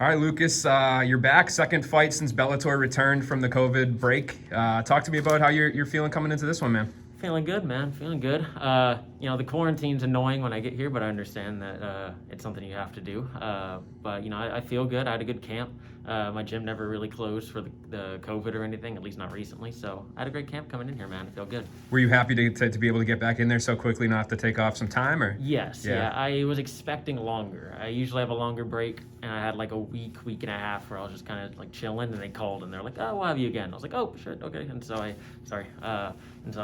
All right, Lucas, you're back. Second fight since Bellator returned from the COVID break. Talk to me about how you're feeling coming into this one, man. Feeling good, man. Feeling good. The quarantine's annoying when I get here, but I understand that it's something you have to do. I feel good. I had a good camp. My gym never really closed for the COVID or anything, at least not recently. So I had a great camp coming in here, man. I feel good. Were you happy to be able to get back in there so quickly, not have to take off some time, or? Yes, yeah. I was expecting longer. I usually have a longer break, and I had like a week and a half where I was just kind of like chilling, and they called, and they're like, "Oh, we'll have you again." I was like, "Oh, shit, okay." And so I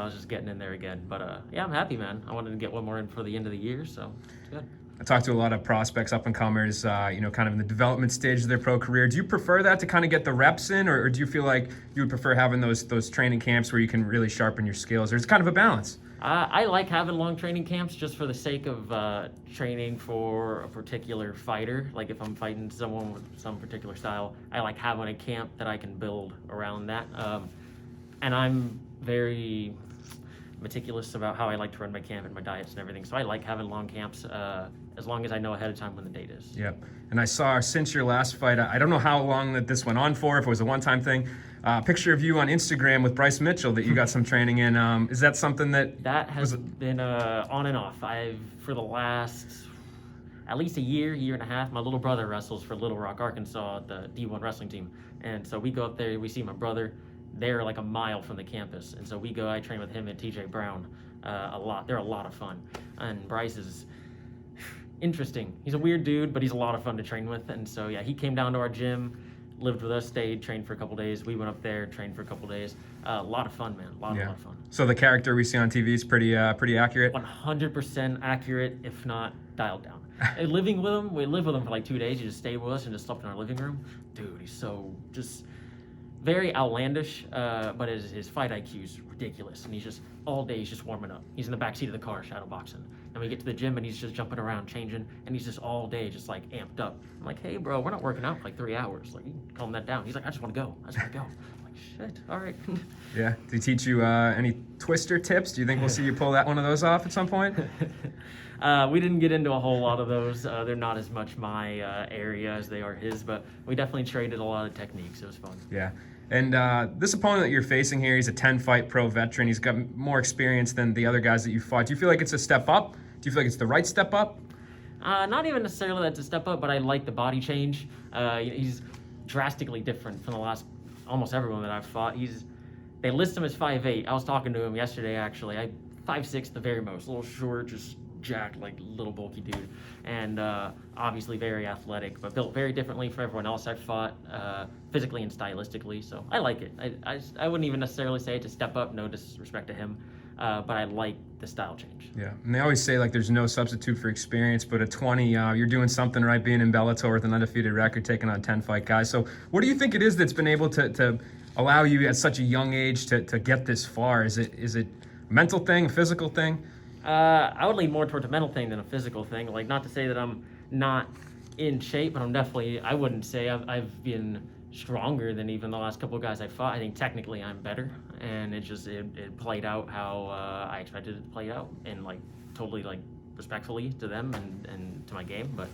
was just getting in there again. But I'm happy, man. I wanted to get one more in for the end of the year, so it's good. I talked to a lot of prospects, up and comers, kind of in the development stage of their pro career. Do you prefer that to kind of get the reps in, or do you feel like you would prefer having those training camps where you can really sharpen your skills? Or it's kind of a balance? I like having long training camps just for the sake of training for a particular fighter. Like if I'm fighting someone with some particular style, I like having a camp that I can build around that. And I'm very meticulous about how I like to run my camp and my diets and everything. So I like having long camps as long as I know ahead of time when the date is. Yep. And I saw since your last fight, I don't know how long that this went on for, if it was a one-time thing, picture of you on Instagram with Bryce Mitchell that you got some training in. Is that something that has been on and off? For the last at least a year and a half, my little brother wrestles for Little Rock, Arkansas, the D1 wrestling team. And so we go up there, we see my brother. They're like a mile from the campus. And so I train with him and TJ Brown a lot. They're a lot of fun. And Bryce is interesting. He's a weird dude, but he's a lot of fun to train with. And so, yeah, he came down to our gym, lived with us, stayed, trained for a couple days. We went up there, trained for a couple days. A lot of fun, man. A lot of fun. So the character we see on TV is pretty accurate? 100% accurate, if not dialed down. And living with him, we lived with him for like 2 days. He just stayed with us and just slept in our living room. Dude, he's so just very outlandish, but his fight IQ is ridiculous. And he's just, all day, he's just warming up. He's in the backseat of the car, shadow boxing. And we get to the gym, and he's just jumping around, changing, and he's just all day, just like amped up. I'm like, "Hey, bro, we're not working out for like 3 hours. Like, you can calm that down." He's like, "I just want to go. I just want to go." I'm like, "Shit, all right." Yeah. Did he teach you any twister tips? Do you think we'll see you pull one of those off at some point? We didn't get into a whole lot of those. They're not as much my area as they are his, but we definitely traded a lot of techniques. It was fun. Yeah. And this opponent that you're facing here, he's a 10-fight pro veteran. He's got more experience than the other guys that you fought. Do you feel like it's a step up? Do you feel like it's the right step up? Not even necessarily that's a step up, but I like the body change. He's drastically different from the last almost everyone that I've fought. They list him as 5'8". I was talking to him yesterday, actually. 5'6", the very most. A little short, just jacked, like little bulky dude. And obviously very athletic, but built very differently from everyone else I've fought, physically and stylistically. So I like it. I wouldn't even necessarily say it's a step up, no disrespect to him. But I like the style change. Yeah, and they always say like there's no substitute for experience, but at 20, you're doing something right being in Bellator with an undefeated record, taking on 10-fight guys. So what do you think it is that's been able to allow you at such a young age to get this far? Is it a mental thing, a physical thing? I would lean more towards a mental thing than a physical thing. Like, not to say that I'm not in shape, but I wouldn't say I've been stronger than even the last couple of guys I fought. I think technically I'm better, and it played out how I expected it to play out, and like totally like respectfully to them and to my game. But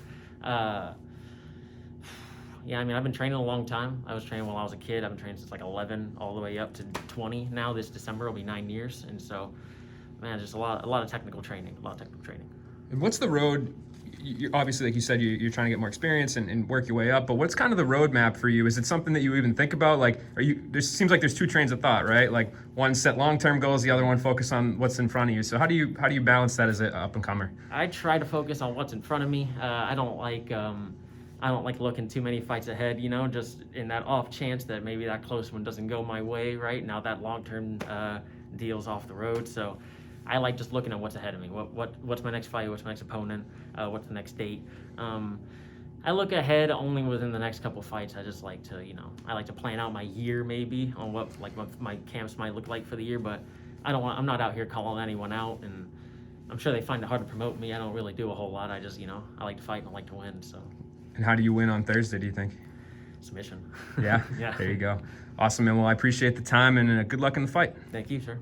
yeah, I mean, I've been training a long time. I was training while I was a kid. I've been training since like 11 all the way up to 20 now. This December will be 9 years, and so man, just a lot of technical training. And what's the road? Obviously, like you said, you're trying to get more experience and work your way up, but what's kind of the roadmap for you? Is it something that you even think about? Like, there seems like there's two trains of thought, right? Like, one set long-term goals, the other one focus on what's in front of you. So how do you balance that as an up-and-comer? I try to focus on what's in front of me. I don't like looking too many fights ahead, just in that off chance that maybe that close one doesn't go my way, right? Now that long-term deal's off the road, so I like just looking at what's ahead of me. What's my next fight? What's my next opponent? What's the next date? I look ahead only within the next couple fights. I just like to, I like to plan out my year maybe on what my camps might look like for the year. But I'm not out here calling anyone out, and I'm sure they find it hard to promote me. I don't really do a whole lot. I just, I like to fight and I like to win. So. And how do you win on Thursday? Do you think? Submission. Yeah. Yeah. There you go. Awesome, man. Well, I appreciate the time and good luck in the fight. Thank you, sir.